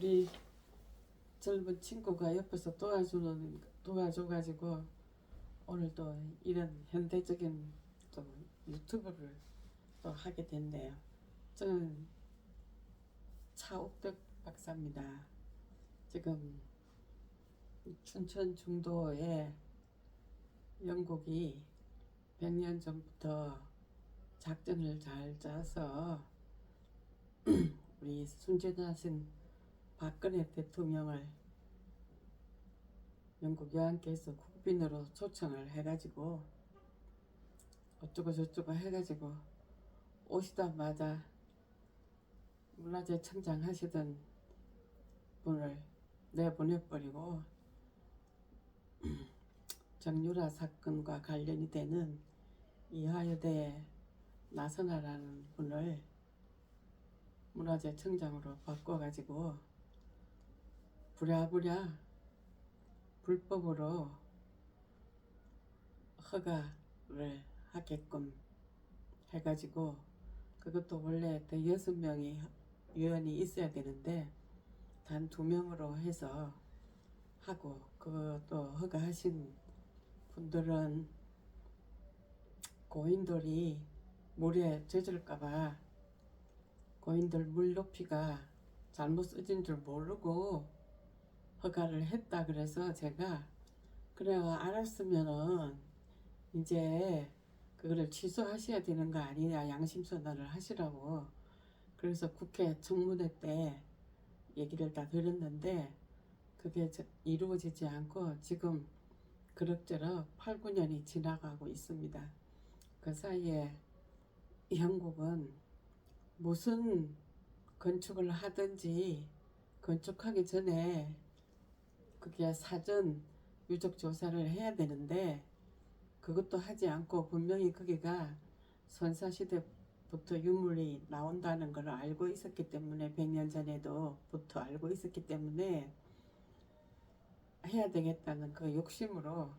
우리 젊은 친구가 옆에서 도와줘가지고 오늘 또 이런 현대적인 또 유튜브를 또 하게 됐네요. 저는 차옥덕 박사입니다. 지금 춘천 중도에 영국이 100년 전부터 작전을 잘 짜서 우리 순진하신 박근혜 대통령을 영국 여왕께서 국빈으로 초청을 해가지고 어쩌고 저쩌고 해가지고 오시자마자 문화재청장 하시던 분을 내보내버리고 정유라 사건과 관련이 되는 이화여대 나선아라는 분을 문화재청장으로 바꿔가지고 부랴부랴 불법으로 허가를 하게끔 해가지고, 그것도 원래 6명이 위원이 있어야 되는데 단 2명으로 해서 하고, 그것도 허가하신 분들은 고인돌이 물에 젖을까봐 고인돌 물 높이가 잘못 쓰진 줄 모르고 허가를 했다 그래서 제가 그래 알았으면은 이제 그거를 취소하셔야 되는 거 아니냐, 양심선언을 하시라고. 그래서 국회 청문회 때 얘기를 다 들었는데 그게 이루어지지 않고 지금 그럭저럭 8, 9년이 지나가고 있습니다. 그 사이에 영국은 무슨 건축을 하든지 건축하기 전에 그게 사전 유적 조사를 해야 되는데 그것도 하지 않고 분명히 거기가 선사시대부터 유물이 나온다는 걸 알고 있었기 때문에 100년 전에도부터 알고 있었기 때문에 해야 되겠다는 그 욕심으로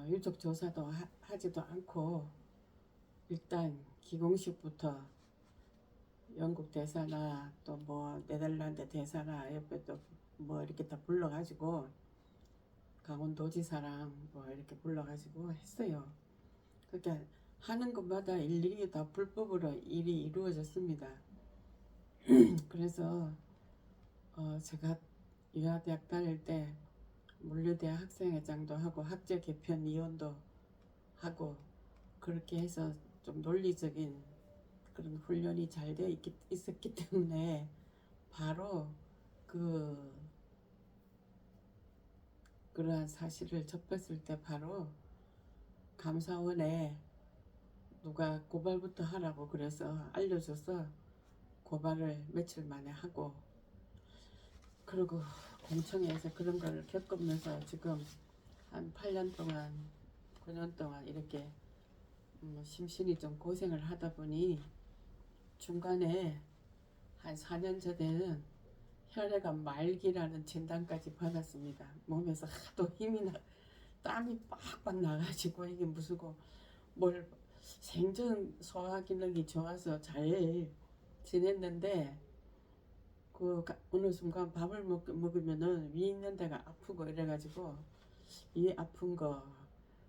유적 조사도 하지도 않고 일단 기공식부터 영국 대사나 또 뭐 네덜란드 대사나 옆에 또 뭐 이렇게 다 불러가지고 강원도지사랑 뭐 이렇게 불러가지고 했어요. 그러니까 하는 것마다 일일이 다 불법으로 일이 이루어졌습니다. 그래서 제가 유아대학 다닐 때 물류대 학생회장도 하고 학제 개편 위원도 하고 그렇게 해서 좀 논리적인 그런 훈련이 잘 되어 있었기 때문에 바로 그러한 사실을 접했을 때 바로 감사원에 누가 고발부터 하라고 그래서 알려줘서 고발을 며칠 만에 하고, 그리고 공청회에서 그런 걸 겪으면서 지금 한 8년 동안 9년 동안 이렇게 심신이 좀 고생을 하다 보니 중간에 한 4년 전에는 혈액암 말기라는 진단까지 받았습니다. 몸에서 하도 땀이 빡빡 나가지고 이게 무슨고 뭘 생전 소화 기능이 좋아서 잘 지냈는데 그 어느 순간 밥을 먹으면은 위 있는 데가 아프고 이래가지고 위 아픈 거,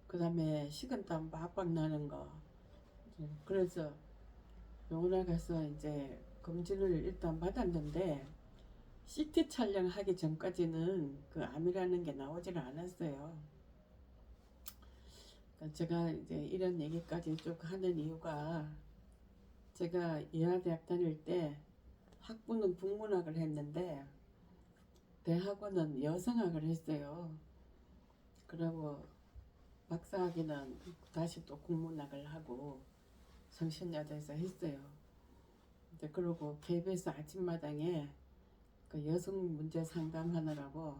그 다음에 식은땀 빡빡 나는 거, 그래서 병원에 가서 이제 검진을 일단 받았는데 CT 촬영하기 전까지는 그 암이라는 게 나오질 않았어요. 그러니까 제가 이제 이런 얘기까지 쭉 하는 이유가, 제가 이화대학 다닐 때 학부는 국문학을 했는데 대학원은 여성학을 했어요. 그리고 박사학위는 다시 또 국문학을 하고 성신여대에서 했어요. 근데 그러고 KBS 아침마당에 그 여성 문제 상담하느라고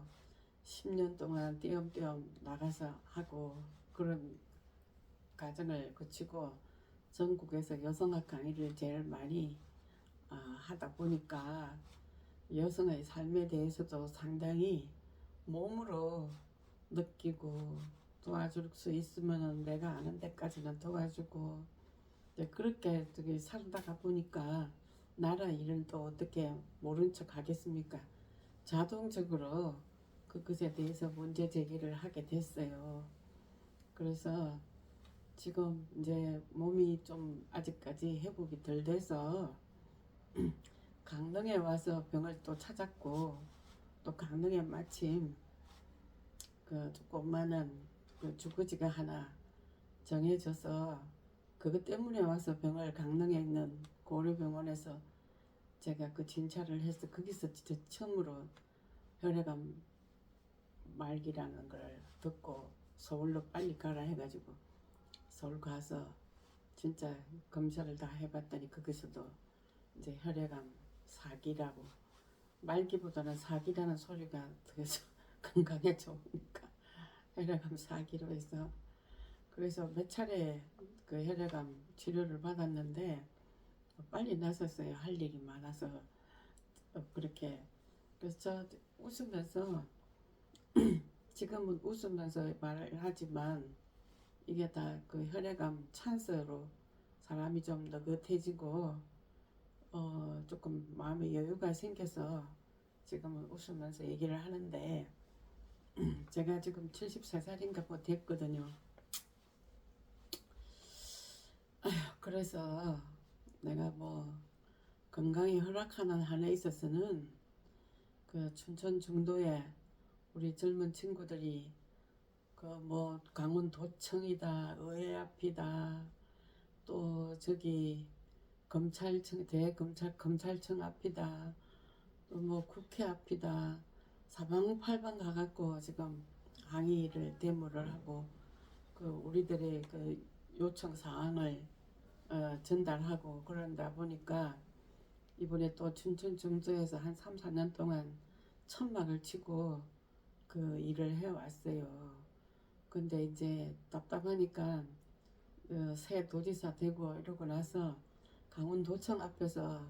10년 동안 띄엄띄엄 나가서 하고 그런 과정을 거치고 전국에서 여성학 강의를 제일 많이 하다 보니까 여성의 삶에 대해서도 상당히 몸으로 느끼고 도와줄 수 있으면 내가 아는 데까지는 도와주고, 그렇게 살다가 보니까 나라 일은 또 어떻게 모른 척 하겠습니까? 자동적으로 그것에 대해서 문제 제기를 하게 됐어요. 그래서 지금 이제 몸이 좀 아직까지 회복이 덜 돼서 강릉에 와서 병을 또 찾았고, 또 강릉에 마침 그 조그마한 그 주거지가 하나 정해져서 그것 때문에 와서 병을 강릉에 있는 고려병원에서 제가 그 진찰을 해서 거기서 진짜 처음으로 혈액암 말기라는 걸 듣고 서울로 빨리 가라 해가지고 서울 가서 진짜 검사를 다 해봤더니 거기서도 이제 혈액암 사기라고, 말기보다는 사기라는 소리가 더해서 건강에 좋으니까 혈액암 사기로 해서, 그래서 몇 차례 그 혈액암 치료를 받았는데 빨리 나섰어요. 할 일이 많아서 그렇게. 그래서 저 웃으면서 지금은 웃으면서 말을 하지만 이게 다 그 혈액암 찬스로 사람이 좀 느긋해지고 조금 마음의 여유가 생겨서 지금은 웃으면서 얘기를 하는데, 제가 지금 73살인가 뭐 됐거든요. 그래서 내가 뭐 건강이 허락하는 한에 있어서는 그 춘천 중도에 우리 젊은 친구들이 그 뭐 강원도청이다, 의회 앞이다, 또 저기 검찰청, 검찰청 앞이다, 또 뭐 국회 앞이다, 사방팔방 가갖고 지금 항의를 데모를 하고 그 우리들의 그 요청 사항을 전달하고 그런다 보니까 이번에 또 춘천 중도에서 한 3, 4년 동안 천막을 치고 그 일을 해왔어요. 근데 이제 답답하니까 새 도지사 되고 이러고 나서 강원도청 앞에서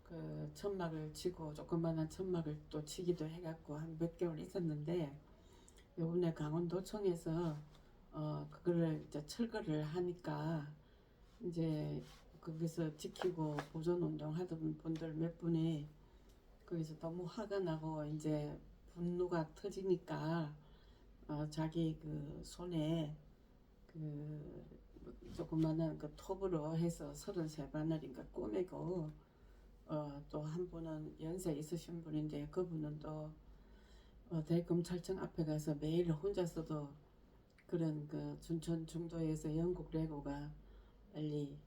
그 천막을 치고 조그만한 천막을 또 치기도 해갖고 한 몇 개월 있었는데, 요번에 강원도청에서 그거를 이제 철거를 하니까 이제 거기서 지키고 보존운동 하던 분들 몇 분이 거기서 너무 화가 나고 이제 분노가 터지니까 자기 그 손에 그 조그마한 그 톱으로 해서 33바늘인가 꼬매고, 또 한 분은 연세 있으신 분인데 그분은 또 대검찰청 앞에 가서 매일 혼자서도 그런 그 춘천 중도에서 영국 레고가 빨리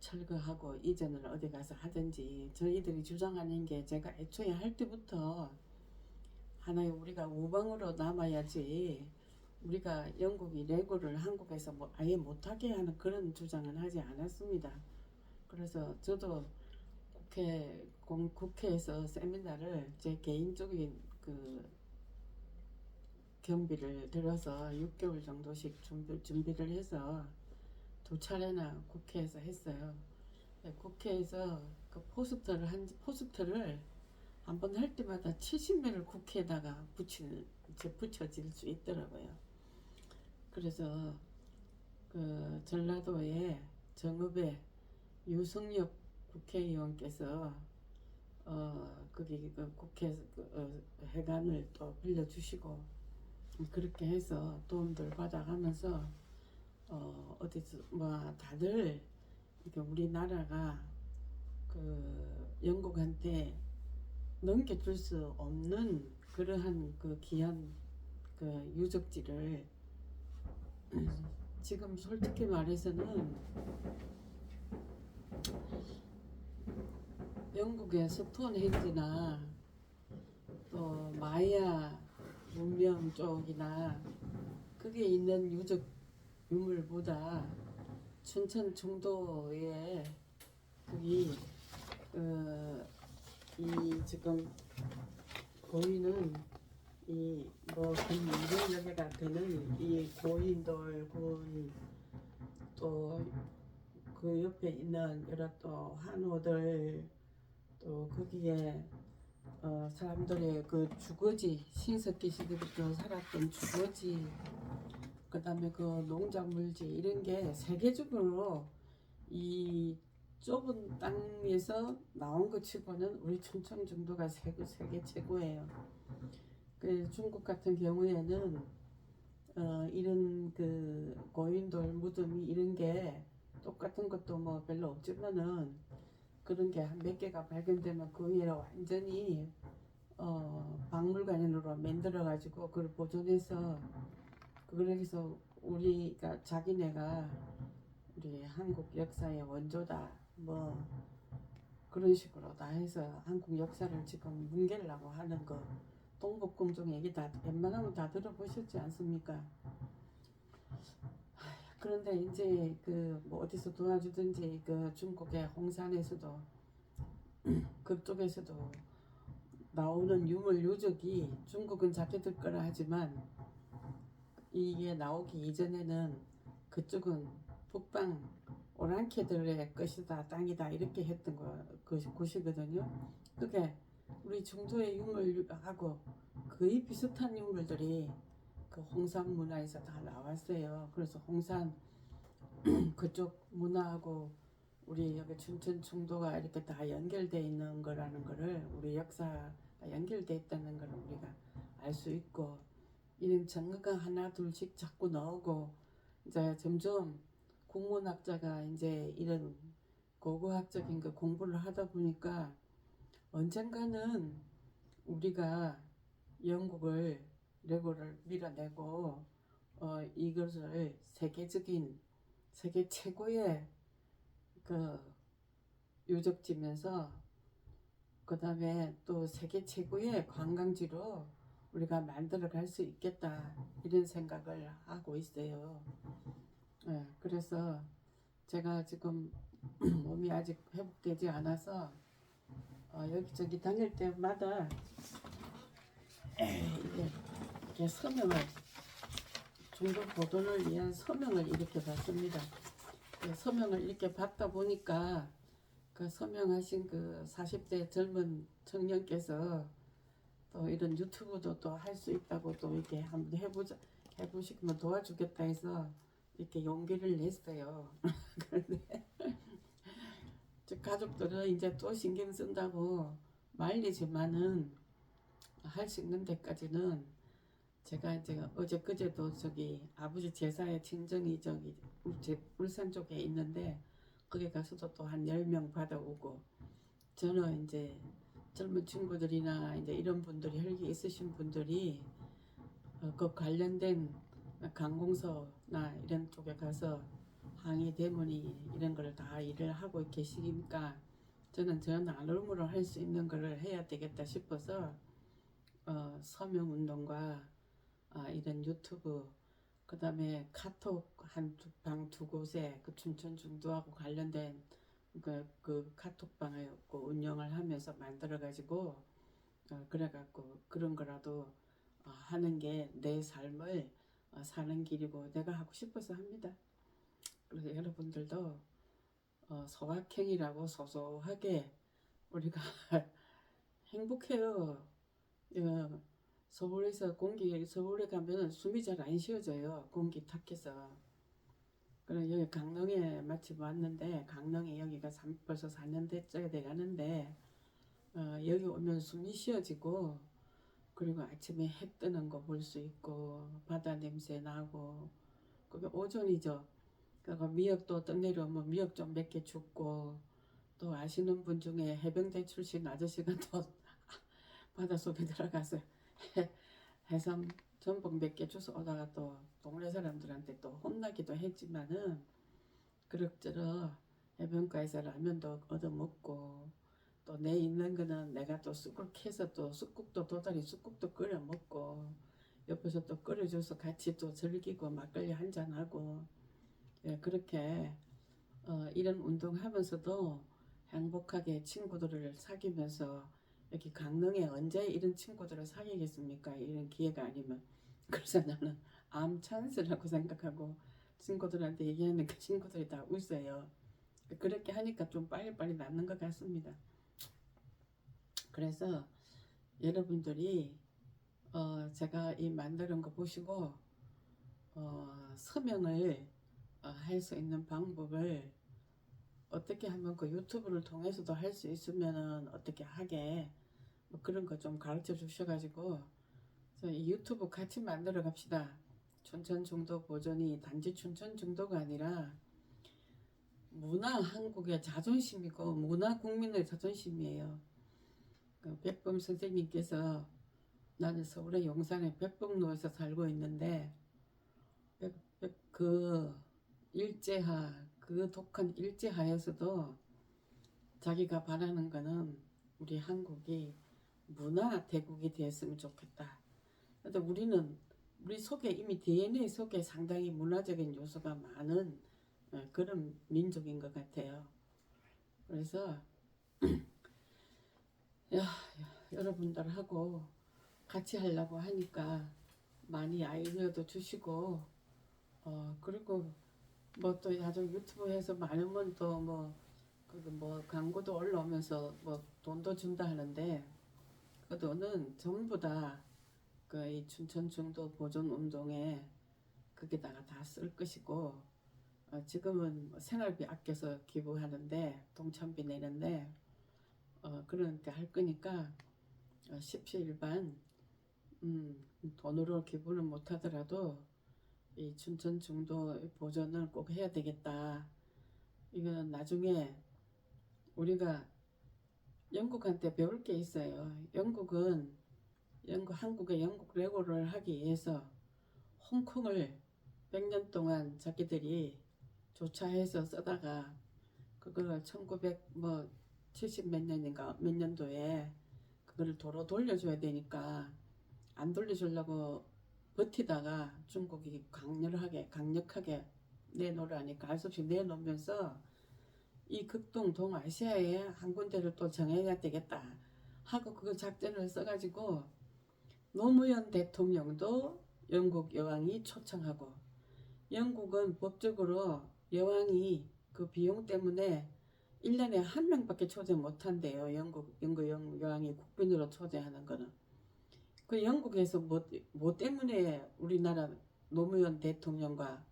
철거하고 이전을 어디 가서 하든지, 저희들이 주장하는 게 제가 애초에 할 때부터 하나의 우리가 우방으로 남아야지, 우리가 영국이 레고를 한국에서 뭐 아예 못하게 하는 그런 주장은 하지 않았습니다. 그래서 저도 국회에서 세미나를 제 개인적인 그 경비를 들어서 6개월 정도씩 준비를 해서 2차례나 국회에서 했어요. 국회에서 그 포스터를 한 번 할 때마다 70매를 국회에다가 붙여질 수 있더라고요. 그래서 그 전라도의 정읍의 유승엽 국회의원께서 거기 그 국회 회관을 또 빌려주시고 그렇게 해서 도움들 받아가면서 어디서 뭐 다들 이렇게 우리나라가 그 영국한테 넘겨줄 수 없는 그러한 그 귀한 그 유적지를 지금 솔직히 말해서는 영국의 스톤헨지나 또 마야 문명 쪽이나 그게 있는 유적 유물보다 춘천 중도에 거기 이 지금 보이는 이 뭐 200여 개가 되는 이 고인돌군, 또 그 옆에 있는 여러 또 한호들, 또 거기에 사람들의 그 주거지, 신석기 시대부터 살았던 주거지, 그 다음에 그 농작물지, 이런 게 세계적으로 이 좁은 땅에서 나온 것 치고는 우리 춘천 정도가 세계 최고예요. 그 중국 같은 경우에는 이런 그 고인돌 무덤이 이런 게 똑같은 것도 뭐 별로 없지만은 그런 게 한 몇 개가 발견되면 그 위에 완전히 박물관으로 만들어 가지고 그걸 보존해서 그래서 우리가 자기네가 우리 한국 역사의 원조다 뭐 그런 식으로 다 해서 한국 역사를 지금 뭉개려고 하는 거 동북공정 얘기 다 웬만하면 다 들어보셨지 않습니까? 그런데 이제 그 뭐 어디서 도와주든지 그 중국의 홍산에서도 그쪽에서도 나오는 유물 유적이 중국은 잡혀들 거라 하지만 이게 나오기 이전에는 그쪽은 북방 오랑캐들의 것이다 땅이다 이렇게 했던 곳이거든요. 그게 우리 중도의 유물하고 거의 비슷한 유물들이 그 홍산 문화에서 다 나왔어요. 그래서 홍산 그쪽 문화하고 우리 여기 춘천 중도가 이렇게 다 연결돼 있는 거라는 거를 우리 역사가 연결돼 있다는 걸 우리가 알 수 있고 이런 증거가 하나 둘씩 자꾸 나오고 이제 점점 국문학자가 이제 이런 고고학적인 그 공부를 하다 보니까 언젠가는 우리가 영국을 레고를 밀어내고 이것을 세계 최고의 그 유적지면서 그 다음에 또 세계 최고의 관광지로 우리가 만들어 갈 수 있겠다 이런 생각을 하고 있어요. 네, 그래서 제가 지금 몸이 아직 회복되지 않아서 여기저기 다닐 때마다 이렇게 서명을 중도 보존을 위한 서명을 이렇게 받습니다. 서명을 이렇게 받다 보니까 그 서명하신 그 40대 젊은 청년께서 또 이런 유튜브도 또 할 수 있다고 또 이렇게 한번 해보시면 도와주겠다 해서 이렇게 용기를 냈어요. 그런데 가족들은 이제 또 신경 쓴다고 말리지만은 할 수 있는 데까지는 제가 이제 어제 그제도 저기 아버지 제사의 친정이 저기 울산 쪽에 있는데 거기 가서도 또 한 10명 받아오고 저는 이제 젊은 친구들이나 이제 이런 분들이 혈기 있으신 분들이 그 관련된 관공서나 이런 쪽에 가서 항의 대문이 이런 걸 다 일을 하고 계시니까 저는 저 나름으로 할 수 있는 걸 해야 되겠다 싶어서 서명 운동과 이런 유튜브 그 다음에 카톡 한 방 두 곳에 그 춘천 중도하고 관련된 그 카톡방을 운영을 하면서 만들어 가지고 그래 갖고 그런 거라도 하는 게 내 삶을 사는 길이고 내가 하고 싶어서 합니다. 그래서 여러분들도 소확행이라고 소소하게 우리가 행복해요. 서울에 가면 숨이 잘 안 쉬어져요. 공기 탁해서. 그래 여기 강릉에 마침 왔는데 강릉에 여기가 벌써 4년째가 돼가는데 여기 오면 숨이 쉬어지고 그리고 아침에 해 뜨는 거 볼 수 있고 바다 냄새 나고 그게 오존이죠. 그리고 미역도 떠내려오면 미역 좀 몇 개 줍고 또 아시는 분 중에 해병대 출신 아저씨가 또 바닷속에 들어가서 해삼 전복 몇 개 주워 오다가 또 동네 사람들한테 또 혼나기도 했지만은 그럭저럭 해변가에서 라면도 얻어먹고 또 내 있는 거는 내가 또 쑥을 캐서 또 쑥국도 도다리 쑥국도 끓여 먹고 옆에서 또 끓여줘서 같이 또 즐기고 막걸리 한잔하고 그렇게 이런 운동하면서도 행복하게 친구들을 사귀면서 여기 강릉에 언제 이런 친구들을 사귀겠습니까? 이런 기회가 아니면. 그래서 나는 암 찬스라고 생각하고 친구들한테 얘기하니까 친구들이 다 웃어요. 그렇게 하니까 좀 빨리빨리 낫는 것 같습니다. 그래서 여러분들이 제가 이 만드는 거 보시고 서명을 할 수 있는 방법을 어떻게 하면 그 유튜브를 통해서도 할 수 있으면은 어떻게 하게 뭐 그런 거 좀 가르쳐 주셔가지고 그래서 이 유튜브 같이 만들어 갑시다. 춘천 중도 보존이 단지 춘천 중도가 아니라 문화 한국의 자존심이고 문화 국민의 자존심이에요. 그 백범 선생님께서 나는 서울의 용산의 백범로에서 살고 있는데 그 일제하 그 독한 일제하에서도 자기가 바라는 거는 우리 한국이 문화 대국이 되었으면 좋겠다. 근데 우리 속에 이미 DNA 속에 상당히 문화적인 요소가 많은 그런 민족인 것 같아요. 그래서 야, 여러분들하고 같이 하려고 하니까 많이 아이디어도 주시고 그리고 뭐 또 나중 유튜브에서 많으면 또 뭐 광고도 올라오면서 뭐 돈도 준다 하는데 그 돈은 전부 다 그 이 춘천 중도 보존 운동에 거기다가 다 쓸 것이고 지금은 뭐 생활비 아껴서 기부하는데 동참비 내는데 그렇게 할 거니까 십시일반 돈으로 기부는 못하더라도 이 춘천 중도 보존을 꼭 해야 되겠다. 이거는 나중에 우리가 영국한테 배울 게 있어요. 한국의 영국 레고를 하기 위해서 홍콩을 100년 동안 자기들이 조차해서 쓰다가 그걸 1970 몇 년인가 몇 년도에 그거를 도로 돌려줘야 되니까 안 돌려주려고 버티다가 중국이 강력하게 내놓으라니까 할 수 없이 내놓으면서 이 극동 동아시아에 한 군데를 또 정해야 되겠다 하고 그 작전을 써가지고 노무현 대통령도 영국 여왕이 초청하고 영국은 법적으로 여왕이 그 비용 때문에 1년에 한 명밖에 초대 못한대요. 영국 여왕이 국빈으로 초대하는 거는. 그 영국에서 뭐 때문에 우리나라 노무현 대통령과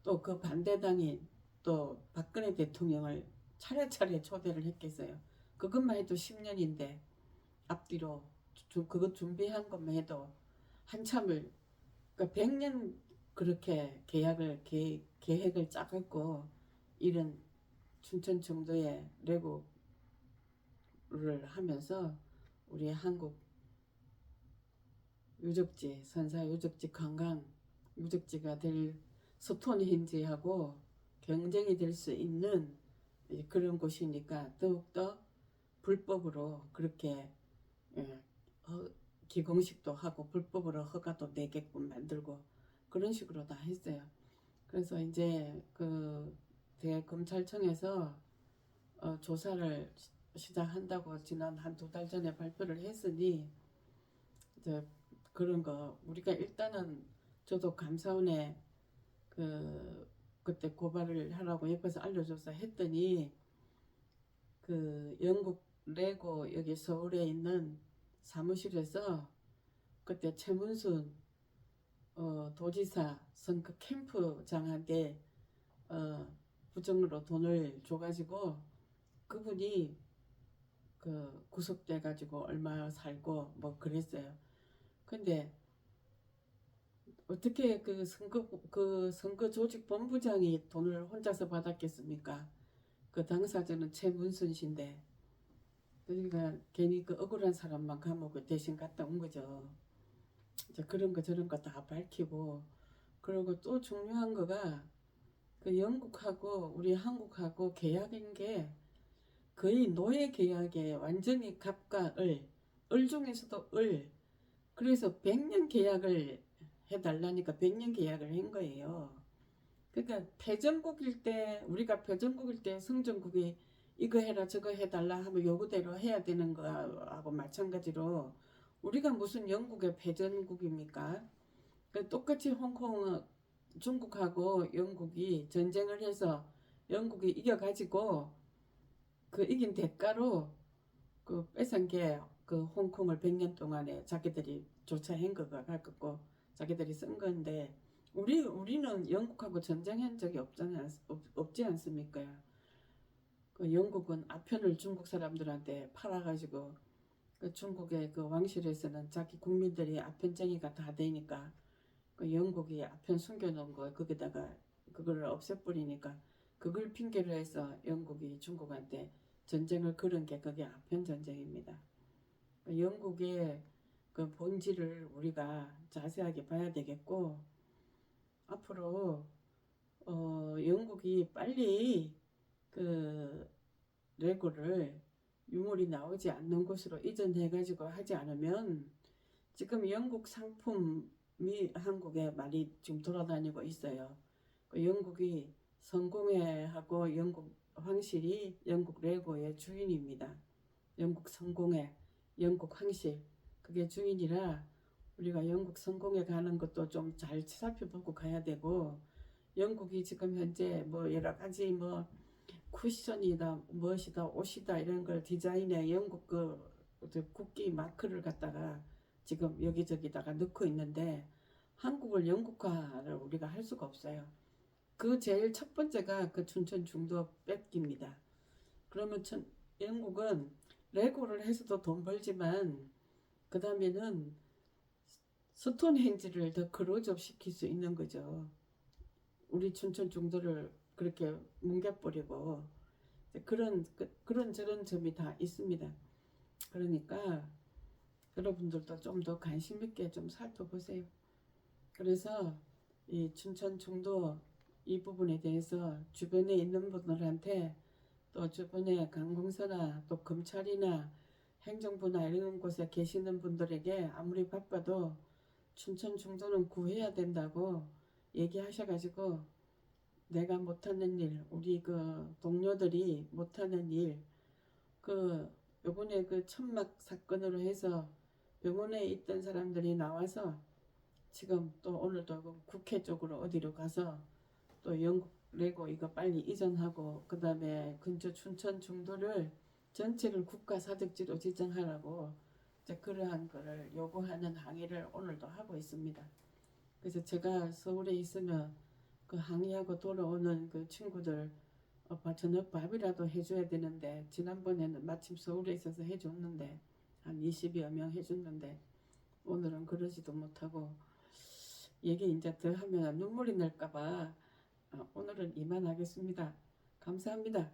또 그 반대당인 또 박근혜 대통령을 차례차례 초대를 했겠어요. 그것만 해도 10년인데 앞뒤로 그거 준비한 것만 해도 한참을 그러니까 100년 그렇게 계획을 짜갖고 이런 춘천 정도의 레고를 하면서 우리 한국 유적지, 선사 유적지 관광 유적지가 될 스톤헨지하고 경쟁이 될 수 있는 그런 곳이니까 더욱더 불법으로 그렇게 기공식도 하고 불법으로 허가도 내게끔 만들고 그런 식으로 다 했어요. 그래서 이제 그 대검찰청에서 조사를 시작한다고 지난 한 2달 전에 발표를 했으니 이제 그런 거 우리가 일단은 저도 감사원에 그때 고발을 하라고 옆에서 알려줘서 했더니 그 영국 레고 여기 서울에 있는 사무실에서 그때 최문순 도지사 선거 캠프장한테 부정으로 돈을 줘가지고 그분이 그 구속돼 가지고 얼마 살고 뭐 그랬어요. 근데 어떻게 그 선거 조직 본부장이 돈을 혼자서 받았겠습니까? 그 당사자는 최문순 씨인데 그러니까 괜히 그 억울한 사람만 감옥에 대신 갔다 온 거죠. 이제 그런 거 저런 거 다 밝히고 그리고 또 중요한 거가 그 영국하고 우리 한국하고 계약인 게 거의 노예 계약에 완전히 갑과 을 중에서도 그래서 100년 계약을 해달라니까 100년 계약을 한 거예요. 그러니까 우리가 패전국일 때 승전국이 이거 해라 저거 해달라 하면 요구대로 해야 되는 거하고 마찬가지로 우리가 무슨 영국의 패전국입니까? 똑같이 홍콩 중국하고 영국이 전쟁을 해서 영국이 이겨가지고 그 이긴 대가로 그 뺏은 게 그 홍콩을 100년 동안에 자기들이 조차한 거가 갖고 자기들이 쓴 건데 우리는 영국하고 전쟁한 적이 없지 않습니까? 그 영국은 아편을 중국 사람들한테 팔아가지고 그 중국의 그 왕실에서는 자기 국민들이 아편쟁이가 다 되니까 그 영국이 아편 숨겨놓은 거 거기다가 그걸 없애버리니까 그걸 핑계로 해서 영국이 중국한테 전쟁을 걸은 게 그게 아편 전쟁입니다. 그 영국의 그 본질을 우리가 자세하게 봐야 되겠고 앞으로 영국이 빨리 그 레고를 유물이 나오지 않는 곳으로 이전해가지고 하지 않으면 지금 영국 상품이 한국에 많이 지금 돌아다니고 있어요. 그 영국이 성공회하고 영국 황실이 영국 레고의 주인입니다. 영국 성공회, 영국 황실 그게 주인이라 우리가 영국 성공회 가는 것도 좀 잘 살펴보고 가야 되고 영국이 지금 현재 뭐 여러 가지 뭐 쿠션이다 무엇이다 옷이다 이런 걸 디자인에 영국 그 국기 마크를 갖다가 지금 여기저기다가 넣고 있는데 한국을 영국화를 우리가 할 수가 없어요. 그 제일 첫 번째가 그 춘천 중도 뺏깁니다. 그러면 영국은 레고를 해서도 돈 벌지만 그 다음에는 스톤헨지를 더 클로즈업 시킬 수 있는 거죠. 우리 춘천 중도를 그렇게 뭉개버리고 그런 저런 점이 다 있습니다. 그러니까 여러분들도 좀 더 관심 있게 좀 살펴보세요. 그래서 이 춘천 중도 이 부분에 대해서 주변에 있는 분들한테 또 주변에 관공서나 또 검찰이나 행정부나 이런 곳에 계시는 분들에게 아무리 바빠도 춘천 중도는 구해야 된다고 얘기하셔가지고 내가 못하는 일, 우리 그 동료들이 못하는 일, 그 요번에 그 천막 사건으로 해서 병원에 있던 사람들이 나와서 지금 또 오늘도 그 국회 쪽으로 어디로 가서 또 영국 레고 이거 빨리 이전하고 그 다음에 근처 춘천 중도를 전체를 국가사적지로 지정하라고 이제 그러한 거를 요구하는 항의를 오늘도 하고 있습니다. 그래서 제가 서울에 있으면 그 항의하고 돌아오는 그 친구들 저녁 밥이라도 해줘야 되는데 지난번에는 마침 서울에 있어서 해줬는데 한 20여 명 해줬는데 오늘은 그러지도 못하고 얘기 이제 더 하면 눈물이 날까봐 오늘은 이만하겠습니다. 감사합니다.